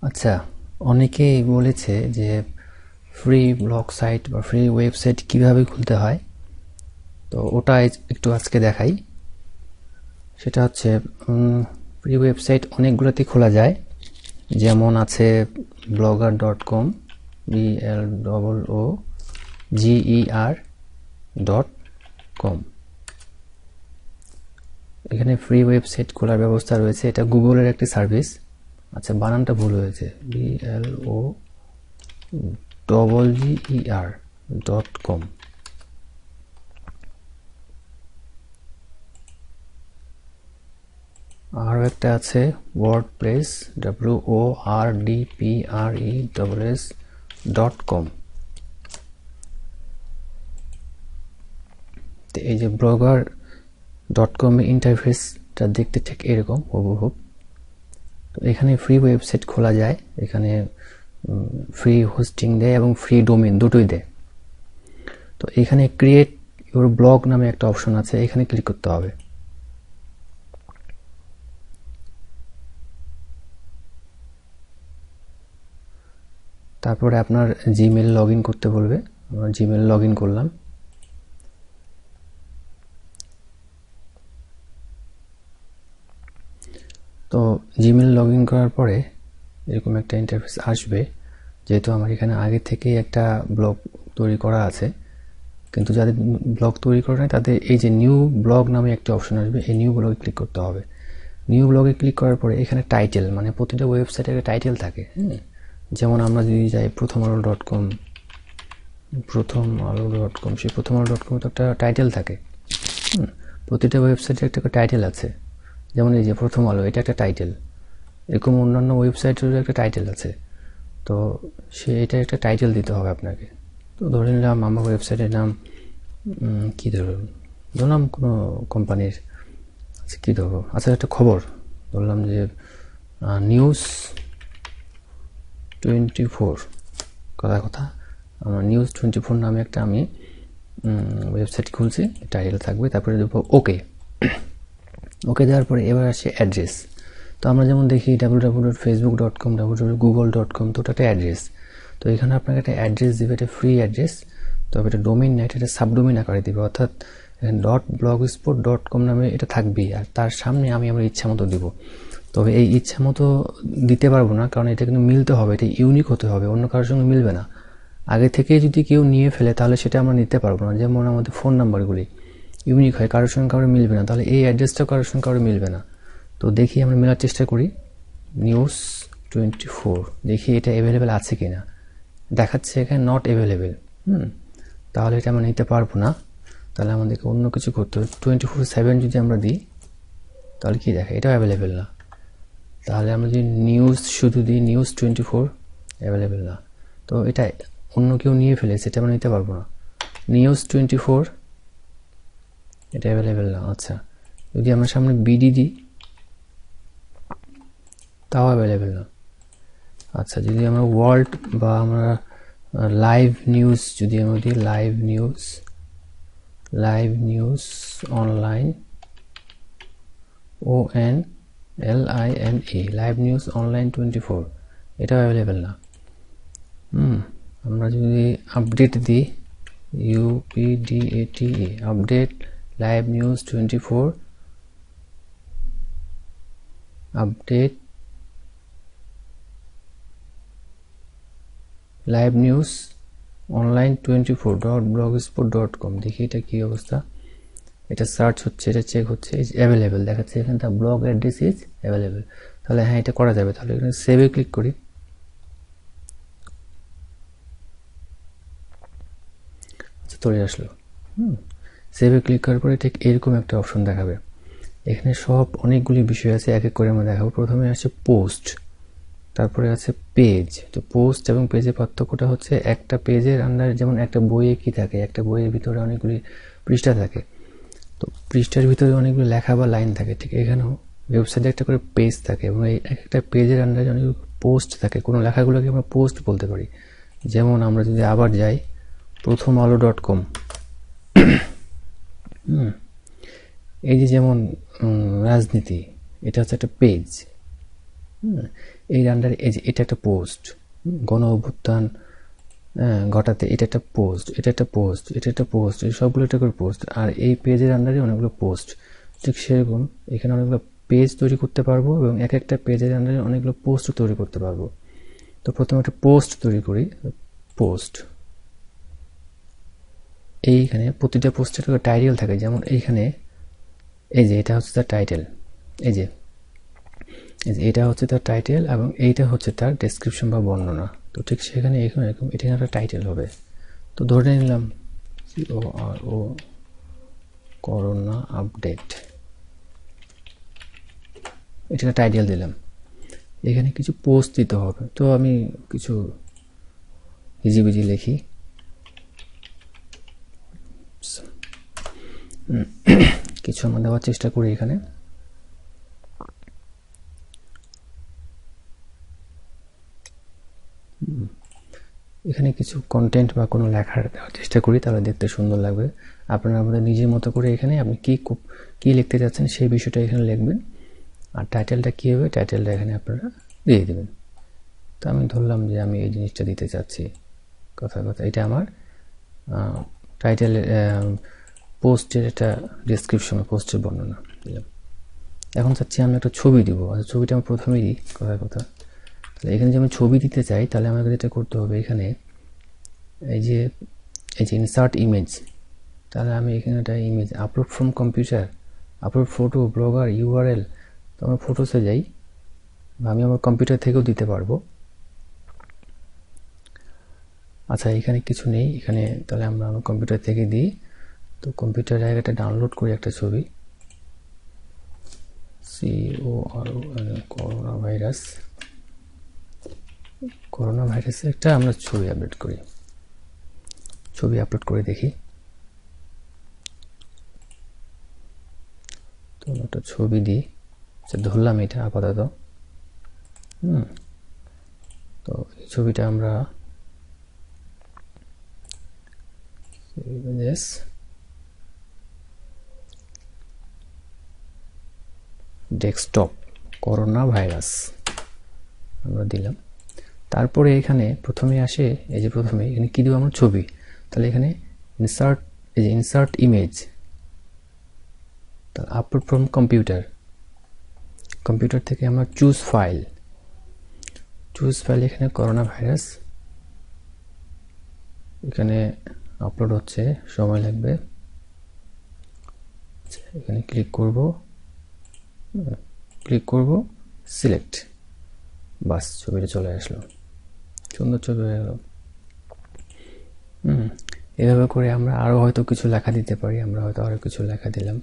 আচ্ছা, অনেকেই বলেছে যে ফ্রি ব্লগ সাইট বা ফ্রি ওয়েবসাইট কিভাবে খুলতে হয়। তো ওটা একটু আজকে দেখাই। সেটা হচ্ছে ফ্রি ওয়েবসাইট অনেকগুলোতেই খোলা যায়, যেমন আছে blogger.com, BLOOGER.com। এখানে ফ্রি ওয়েবসাইট খোলার ব্যবস্থা রয়েছে। এটা গুগলের একটি সার্ভিস। আচ্ছা, বানানটা ভুল হয়েছে, BLOGGER.com। আরও একটা আছে ওয়ার্ডপ্রেস, WORDPRESS.com। তো এই যে blogger.com এর ইন্টারফেসটা দেখতে ঠিক এরকম হুবহু। তো এখানে ফ্রি ওয়েবসাইট খোলা যায়। এখানে ফ্রি হোস্টিং দেয় এবং ফ্রি ডোমেইন দুটোই দেয়। তো এখানে ক্রিয়েট ইউর ব্লগ নামে একটা অপশন আছে, এখানে ক্লিক করতে হবে। তারপরে আপনার জিমেল লগ ইন করতে বলবে। আমরা জিমেল লগ ইন করলাম। তো জিমেল লগ ইন করার পরে এরকম একটা ইন্টারফেস আসবে। যেহেতু আমার এখানে আগে থেকেই একটা ব্লগ তৈরি করা আছে, কিন্তু যাদের ব্লগ তৈরি করা নেই তাদের এই যে নিউ ব্লগ নামে একটা অপশন আসবে, এই নিউ ব্লগে ক্লিক করতে হবে। নিউ ব্লগে ক্লিক করার পরে এখানে টাইটেল, মানে প্রতিটা ওয়েবসাইটের একটা টাইটেল থাকে। যেমন আমরা যদি যাই প্রথমআলো.com, সেই প্রথমআলো.com তো একটা টাইটেল থাকে। প্রতিটা ওয়েবসাইটের একটা টাইটেল আছে। যেমন এই যে প্রথম আলো, এটা একটা টাইটেল। এরকম অন্যান্য ওয়েবসাইটেরও একটা টাইটেল আছে। তো এটা একটা টাইটেল দিতে হবে আপনাকে। তো ধরে নিলাম আমার ওয়েবসাইটের নাম কী ধরলাম কোনো কোম্পানির। আচ্ছা, কী ধরবো? আচ্ছা, একটা খবর ধরলাম যে News24। কথা আমার News24 নামে একটা আমি ওয়েবসাইট খুলছি, টাইটেল থাকবে। তারপরে দেবো ওকে। ওকে দেওয়ার পরে এবার আসে অ্যাড্রেস। তো আমরা যেমন দেখি www.facebook.com, www.google.com, তো ওটা একটা অ্যাড্রেস। তো এখানে আপনাকে একটা অ্যাড্রেস দিবে, এটা ফ্রি অ্যাড্রেস। তবে এটা ডোমেইন না, এটা সাবডোমেইন আকারে দিবে, অর্থাৎ .blogspot.com নামে এটা থাকবেই। আর তার সামনে আমি আমার ইচ্ছা মতো দিব। তবে এই ইচ্ছা মতো দিতে পারবো না, কারণ এটা কিন্তু মিলতে হবে, এটা ইউনিক হতে হবে, অন্য কারোর সঙ্গে মিলবে না। আগে থেকে যদি কেউ নিয়ে ফেলে তাহলে সেটা আমরা নিতে পারবো না। যেমন আমাদের ফোন নাম্বারগুলি ইউনিক হয়, কারোর সঙ্গে কারোর মিলবে না, তাহলে এই অ্যাড্রেসটাও কারোর সঙ্গে কারোর মিলবে না। তো দেখি আমরা মেলার চেষ্টা করি। News24, দেখি এটা অ্যাভেলেবেল আছে কি না। দেখাচ্ছে এখানে নট অ্যাভেলেবেল। তাহলে এটা আমরা নিতে পারবো না। তাহলে আমাদেরকে অন্য কিছু করতে হবে। 24/7 যদি আমরা দিই তাহলে কি দেখে, এটাও অ্যাভেলেবেল না। তাহলে আমরা যদি নিউজ শুধু দিই, News24 অ্যাভেলেবেল না। তো এটা অন্য কেউ নিয়ে ফেলে, সেটা আমরা নিতে পারবো না। News24 এটা অ্যাভেলেবেল না। আচ্ছা, যদি আমরা সামনে বিডি দিই তাও অ্যাভেলেবেল না। আচ্ছা, যদি আমরা ওয়ার্ল্ড বা আমরা লাইভ নিউজ যদি আমরা দিই, live news online, ONLINE, live news online 24, এটাও অ্যাভেলেবেল না। আমরা যদি আপডেট দিই, UPDATE, update live news 24, update live news online 24.blogspot.com, দেখি এটা কি অবস্থা। এটা সার্চ হচ্ছে, এটা চেক হচ্ছে, অ্যাভেলেবেল দেখাচ্ছে এখানে, তার ব্লগ অ্যাড্রেস ইজ অ্যাভেলেবেল। তাহলে হ্যাঁ, এটা করা যাবে। তাহলে এখানে সেভে ক্লিক করি। আচ্ছা, চলে আসলো। সেভে ক্লিক করার পরে ঠিক এরকম একটা অপশন দেখাবে। এখানে সব অনেকগুলি বিষয় আছে, এক এক করে আমরা দেখাবো। প্রথমে আছে পোস্ট, তারপরে আছে পেজ। তো পোস্ট এবং পেজের পার্থক্যটা হচ্ছে, একটা পেজের আন্ডারে, যেমন একটা বইয়ে কি থাকে, একটা বইয়ের ভিতরে অনেকগুলি পৃষ্ঠা থাকে, তো পৃষ্ঠার ভিতরে অনেকগুলো লেখা বা লাইন থাকে। ঠিক এখানেও ওয়েবসাইটে একটা করে পেজ থাকে, এবং এই একটা পেজের আন্ডারে অনেকগুলো পোস্ট থাকে। কোনো লেখাগুলোকে আমরা পোস্ট বলতে পারি। যেমন আমরা যদি আবার যাই প্রথমআলো.com, এই যে যেমন রাজনীতি, এটা হচ্ছে একটা পেজ। এর আন্ডারে এই যে এটা একটা পোস্ট, গণ অভ্যুত্থান ঘটাতে, এটা একটা পোস্ট, এটা একটা পোস্ট, এটা একটা পোস্ট, এই সবগুলো একটা করে পোস্ট। আর এই পেজের আন্ডারে অনেকগুলো পোস্ট, ঠিক সেরকম এখানে অনেকগুলো পেজ তৈরি করতে পারবো এবং এক একটা পেজের আন্ডারে অনেকগুলো পোস্ট তৈরি করতে পারবো। তো প্রথমে একটা পোস্ট তৈরি করি, পোস্ট। এইখানে প্রতিটা পোস্টের একটা টাইটেল থাকে, যেমন এইখানে এই যে এটা হচ্ছে তার টাইটেল, এই যে এটা হচ্ছে তার টাইটেল এবং এইটা হচ্ছে তার ডেসক্রিপশন বা বর্ণনা। তো ঠিক সেখানে এখানে এরকম এটা একটা টাইটেল হবে। তো ধরে নিলাম CORO করোনা আপডেট, এটা টাইটেল দিলাম। এখানে কিছু পোস্ট দিতে হবে, তো আমি কিছু হিজিবিজি লিখি, কিছু আমরা দেওয়ার চেষ্টা করি এখানে। এখানে কিছু কন্টেন্ট বা কোনো লেখার দেওয়ার চেষ্টা করি, তাহলে দেখতে সুন্দর লাগবে। আপনারা আমাদের নিজের মতো করে এখানে আপনি কি লিখতে চাচ্ছেন সেই বিষয়টা এখানে লিখবেন। আর টাইটেলটা কী হবে, টাইটেলটা এখানে আপনারা দিয়ে দেবেন। তো আমি ধরলাম যে আমি এই জিনিসটা দিতে চাচ্ছি, কথা এটা আমার টাইটেল, পোস্টের একটা ডিসক্রিপশন, পোস্টের বর্ণনা দিলাম। এখন চাচ্ছি আমি একটা ছবি দিব, আচ্ছা ছবিটা আমি প্রথমেই দিই, কথা তাহলে এখানে যে আমি ছবি দিতে চাই, তাহলে আমাকে যেটা করতে হবে এখানে এই যে ইনসার্ট ইমেজ, তাহলে আমি এখানে একটা image upload from computer, upload photo, blogger, URL। তো আমরা ফটোসে যাই, আমি আমার কম্পিউটার থেকেও দিতে পারবো। আচ্ছা এখানে কিছু নেই এখানে, তাহলে আমরা আমার কম্পিউটার থেকে দিই। তো কম্পিউটার জায়গাটা ডাউনলোড করি একটা ছবি, করোনা ভাইরাসের একটা আমরা ছবি আপলোড করি, ছবি আপলোড করে দেখি। তো একটা ছবি দিই, ধরলাম এটা আপাতত। তো এই ছবিটা আমরা ডেস্কটপ করোনা ভাইরাস আমরা দিলাম। তারপরে এখানে প্রথমে আসে এই যে প্রথমে এখানে কী দেবো আমরা, ছবি। তাহলে এখানে ইনসার্ট ইমেজ, তাহলে আপলোড ফ্রম কম্পিউটার থেকে আমরা চুজ ফাইল, এখানে করোনা ভাইরাস এখানে আপলোড হচ্ছে, সময় লাগবে। এখানে ক্লিক করব, সিলেক্ট, বাস ছবিটা চলে আসলো, সুন্দর ছবি হয়ে গেল। এভাবে করে আমরা আরও হয়তো কিছু লেখা দিতে পারি, আমরা হয়তো আরও কিছু লেখা দিলাম।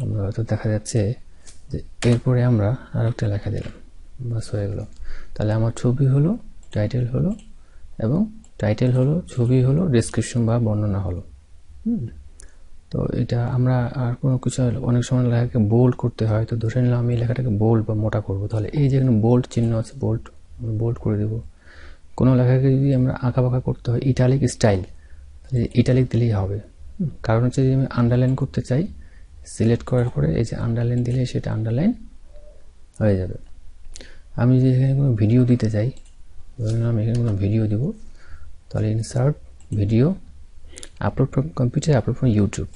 আমরা হয়তো দেখা যাচ্ছে যে এরপরে আমরা আর একটা লেখা দিলাম, বাস হয়ে গেল। তাহলে আমার ছবি হলো, টাইটেল হলো, এবং টাইটেল হলো, ছবি হলো, ডেসক্রিপশন বা বর্ণনা হলো। তো এটা আমরা আর কোনো কিছু, অনেক সময় লেখাকে বোল্ড করতে হয়, তো ধরে নিলাম আমি লেখাটাকে বোল্ড বা মোটা করবো, তাহলে এই যে এখানে বোল্ড চিহ্ন আছে, বোল্ড করে দেবো। কোনো লেখাকে যদি আমরা আঁকা করতে হয়, ইটালিক স্টাইল, তাহলে ইটালিক দিলেই হবে। কারণ হচ্ছে যদি আমি আন্ডারলাইন করতে চাই, সিলেক্ট করার পরে এই যে আন্ডারলাইন দিলে সেটা আন্ডারলাইন হয়ে যাবে। আমি যদি এখানে কোনো ভিডিও দিতে চাই, ধরুন আমি এখানে কোনো ভিডিও দিব, তাহলে insert video, upload from computer, upload from YouTube.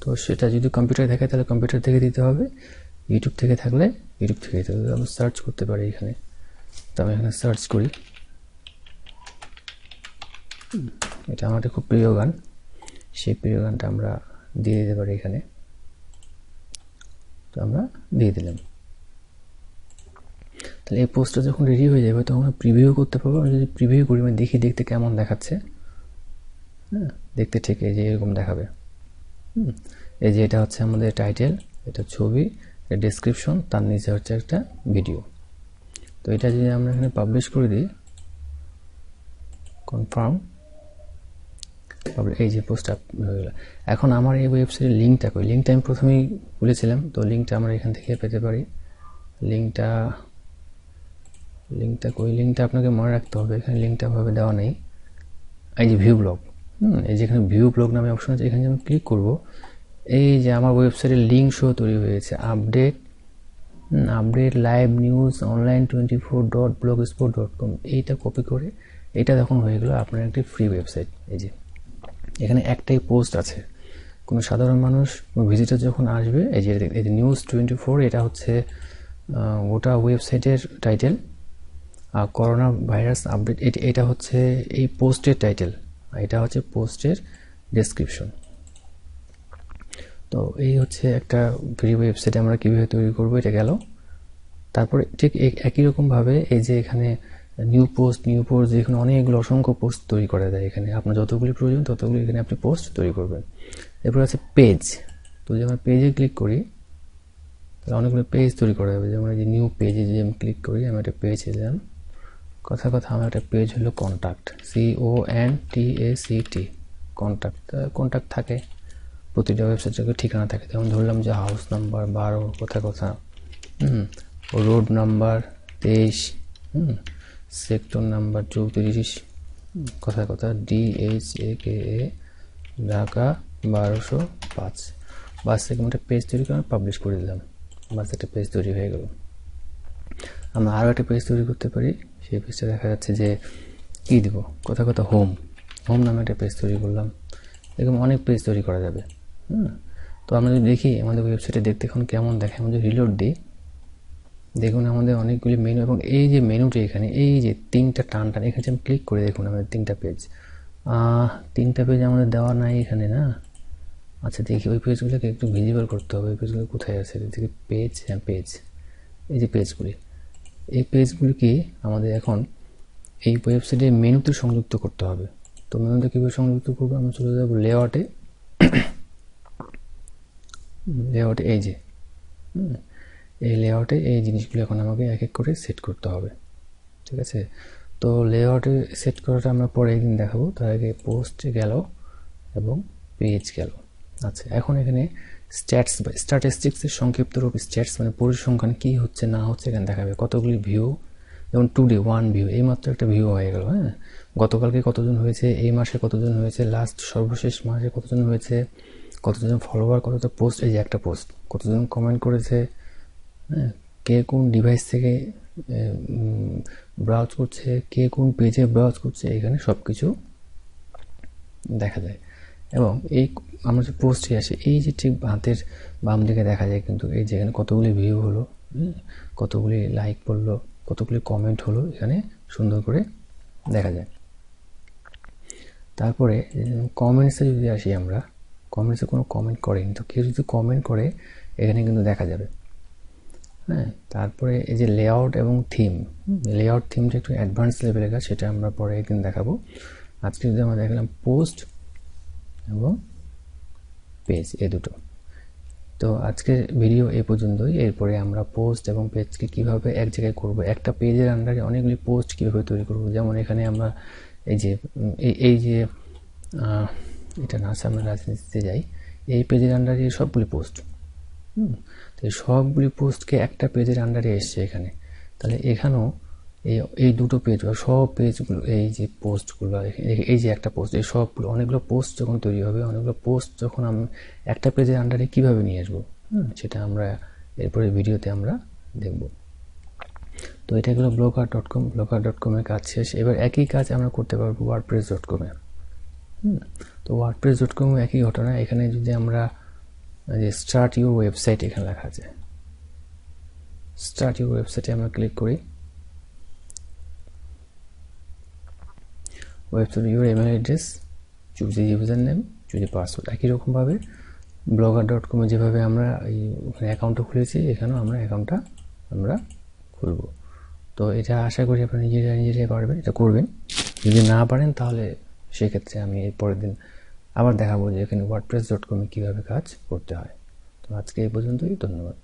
তো সেটা যদি কম্পিউটারে থাকে তাহলে কম্পিউটার থেকে দিতে হবে, ইউটিউব থেকে থাকলে ইউটিউব থেকে দিতে হবে। আমি সার্চ করতে পারি এখানে, তো আমি এখানে সার্চ করি, এটা আমাদের খুব প্রিয় গান, সেই প্রিয় গানটা আমরা দিয়ে দিতে পারি এখানে। তো আমরা দিয়ে দিলাম। তাহলে এই পোস্টটা যখন রেডি হয়ে যাবে তখন আমরা প্রিভিউ করতে পারবো। আমি যদি প্রিভিউ করি, মানে দেখি দেখতে কেমন দেখাচ্ছে, দেখতে ঠিক এই যে এরকম দেখাবে। এই যে এটা হচ্ছে আমাদের টাইটেল, এটা ছবি, এটা ডেসক্রিপশন, তার নিচে হচ্ছে একটা ভিডিও। তো এটা যদি আমরা এখানে পাবলিশ করে দিই, কনফার্ম, এই যে পোস্টটা হয়ে গেল। এখন আমার এই ওয়েবসাইটের লিঙ্কটা কই, লিঙ্কটা আমি প্রথমেই বলেছিলাম, তো লিঙ্কটা আমরা এখান থেকে পেতে পারি। লিঙ্কটা কই, লিঙ্কটা আপনাকে মনে রাখতে হবে, এখানে লিঙ্কটা ভাবে দেওয়া নেই। এই যে ভিউ ব্লগ, এই যে এখানে ভিউ ব্লগ নামে অপশন আছে, এখানে আমি ক্লিক করব, এই যে আমার ওয়েবসাইটের লিঙ্ক শো তৈরি হয়েছে, update update live news online 24.blogspot.com, এইটা কপি করে এটা তখন হয়ে গেল আপনার একটি ফ্রি ওয়েবসাইট। এই যে এখানে একটাই পোস্ট আছে, কোনো সাধারণ মানুষ ভিজিটার যখন আসবে, এই যে নিউজ 24, এটা হচ্ছে গোটা ওয়েবসাইটের টাইটেল, আর করোনা ভাইরাস আপডেট এটা হচ্ছে এই পোস্টের টাইটেল, এটা হচ্ছে পোস্টের ডেসক্রিপশন। তো এই হচ্ছে একটা ফ্রি ওয়েবসাইট আমরা কীভাবে তৈরি করবো, এটা গেল। তারপরে ঠিক একই রকমভাবে এই যে এখানে নিউ পোস্ট যেখানে অনেকগুলো অসংখ্য পোস্ট তৈরি করা যায়, এখানে আপনার যতগুলি প্রয়োজন ততগুলি এখানে আপনি পোস্ট তৈরি করবেন। এরপর আছে পেজ। তো যদি আমরা পেজে ক্লিক করি তাহলে অনেকগুলো পেজ তৈরি করা যাবে। যেমন এই যে নিউ পেজে যদি আমি ক্লিক করি, আমি একটা পেজ দিলাম, কথা আমার একটা পেজ হলো কন্ট্যাক্ট, CONTACT, কন্ট্যাক্ট থাকে প্রতিটা ওয়েবসাইটের ঠিকানা থাকে। যেমন ধরলাম যে হাউস নাম্বার 12, কথা রোড নাম্বার 23, সেক্টর নাম্বার 34, কথা DHAKA ঢাকা 1205। বাস থেকে একটা পেজ তৈরি করে পাবলিশ করে দিলাম, বাস একটা পেজ তৈরি হয়ে গেল। আমরা আরও একটা পেজ তৈরি করতে পারি, সেই পেজটা দেখা যাচ্ছে যে কী দিব, কথা হোম নামে একটা পেজ তৈরি করলাম। এরকম অনেক পেজ তৈরি করা যাবে। তো আমরা যদি দেখি আমাদের ওয়েবসাইটে দেখতে এখন কেমন দেখে, আমাদের রিলোড দিই, দেখুন আমাদের অনেকগুলি মেনু, এবং এই যে মেনুটি এখানে এই যে তিনটা টান এখানে আমি ক্লিক করে দেখুন আমাদের তিনটা পেজ আমাদের দেওয়া নাই এখানে, না? আচ্ছা দেখি ওই পেজগুলোকে একটু ভিজিবল করতে হবে। ওই পেজগুলো কোথায় আছে দেখি, পেজ, হ্যাঁ পেজ, এই যে পেজগুলি, এই পেজগুলি কি আমাদের এখন এই ওয়েবসাইটে মেনুতে সংযুক্ত করতে হবে। তো মেনুতে কীভাবে সংযুক্ত করবো, আমরা চলে যাবো লেআউটে, এই যে এই লেআউটে এই জিনিসগুলো এখন আমাকে এক এক করে সেট করতে হবে, ঠিক আছে? তো লেআউটে সেট করাটা আমরা পরে একদিন দেখাবো, তার আগে পোস্ট গেল এবং পেজ গেল। আচ্ছা, এখন এখানে স্ট্যাটিস্টিক্সের সংক্ষিপ্ত রূপ স্ট্যাটস, মানে পরিসংখ্যান কী হচ্ছে না হচ্ছে এখানে দেখাবে। কতগুলি ভিউ, যেমন টুডে 1 ভিউ, এই মাত্র একটা ভিউ হয়ে গেল। হ্যাঁ, গতকালকে কতজন হয়েছে, এই মাসে কতজন হয়েছে, সর্বশেষ মাসে কতজন হয়েছে, কতজন ফলোয়ার, কতটা পোস্ট, এই যে একটা পোস্ট, কতজন কমেন্ট করেছে, হ্যাঁ, কে কোন ডিভাইস থেকে ব্রাউজ করছে, কে কোন পেজে ব্রাউজ করছে, এখানে সব কিছু দেখা যায়। এবং এই আমরা যে পোস্টে আসি, এই যে ঠিক হাতের বাম দিকে দেখা যায় কিন্তু এই যে এখানে কতগুলি ভিউ হলো, কতগুলি লাইক পড়লো, কতগুলি কমেন্ট হলো, এখানে সুন্দর করে দেখা যায়। তারপরে কমেন্টসে যদি আসি, আমরা কমেন্টসে কোনো কমেন্ট করেনি, তো কেউ যদি কমেন্ট করে এখানে কিন্তু দেখা যাবে। হ্যাঁ, তারপরে এই যে লেআউট এবং থিমটা একটু অ্যাডভান্স লেভেলের কাজ, সেটা আমরা পরে একদিন দেখাবো। আজকে যদি আমরা দেখলাম পোস্ট এবং পেজ, এই দুটো। তো আজকের ভিডিও এ পর্যন্তই। এরপরে আমরা পোস্ট এবং পেজকে কীভাবে এক জায়গায় করব, একটা পেজের আন্ডারে অনেকগুলি পোস্ট কীভাবে তৈরি করব। যেমন এখানে আমরা এই যে এটা না, আমরা রাজনীতিতে যাই, এই পেজের আন্ডারে সবগুলি পোস্ট, তো এই সবগুলি পোস্টকে একটা পেজের আন্ডারে এসছে এখানে। তাহলে এখানেও এই দুটো পেজ বা সব পেজগুলো, এই যে পোস্টগুলো, এই যে একটা পোস্ট, এই সবগুলো অনেকগুলো পোস্ট যখন তৈরি হবে, অনেকগুলো পোস্ট যখন আমি একটা পেজের আন্ডারে কীভাবে নিয়ে আসবো, সেটা আমরা এরপরে ভিডিওতে আমরা দেখব। তো এটা হলো blogger.com-এর কাজ শেষ। এবার একই কাজ আমরা করতে পারবো wordpress.com-এ। তো wordpress.com একই ঘটনা। এখানে যদি আমরা যে স্টার্ট ইউর ওয়েবসাইট এখানে লেখা আছে, স্টার্ট ইউর ওয়েবসাইটে আমরা ক্লিক করি। Website your email address, choose user name, choose password. একই রকমভাবে blogger.com-এ যেভাবে আমরা এই অ্যাকাউন্টটা খুলেছি, এখানেও আমরা অ্যাকাউন্টটা আমরা খুলব। তো এটা আশা করি আপনারা নিজেরাই পারবেন, এটা করবেন। যদি না পারেন তাহলে সেক্ষেত্রে আমি এর পরের দিন আবার দেখাবো যে এখানে wordpress.com-এ কীভাবে কাজ করতে হয়। তো আজকে এই পর্যন্তই, ধন্যবাদ।